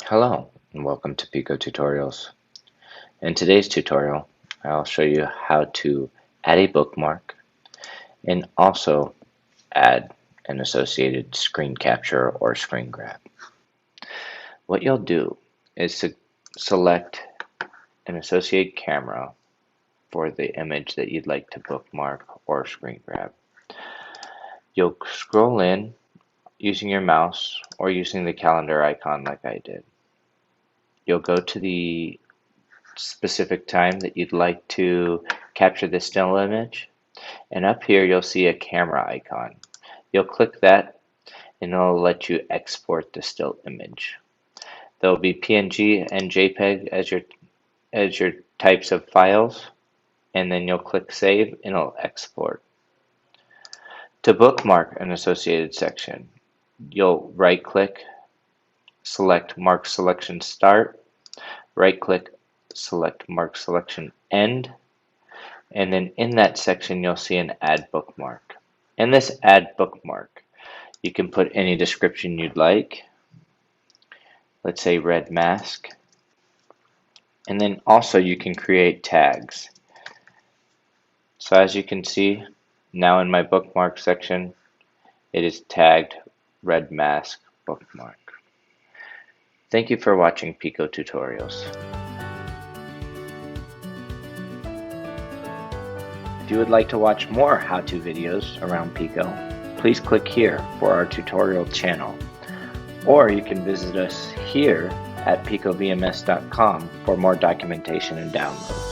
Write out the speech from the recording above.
Hello and welcome to Piko Tutorials. In today's tutorial, I'll show you how to add a bookmark and also add an associated screen capture or screen grab. What you'll do is to select an associated camera for the image that you'd like to bookmark or screen grab. You'll scroll in using your mouse or using the calendar icon like I did. You'll go to the specific time that you'd like to capture the still image, and up here you'll see a camera icon. You'll click that and it'll let you export the still image. There will be PNG and JPEG as your types of files, and then you'll click save and it'll export. To bookmark an associated section, you'll right click, select Mark Selection Start, right click, select Mark Selection End, and then in that section you'll see an Add Bookmark. In this Add Bookmark, you can put any description you'd like. Let's say red mask. And then also you can create tags. So as you can see, now in my bookmark section, it is tagged red mask bookmark. Thank you for watching Piko Tutorials. If you would like to watch more how-to videos around Piko, please click here for our tutorial channel, or you can visit us here at picobms.com for more documentation and downloads.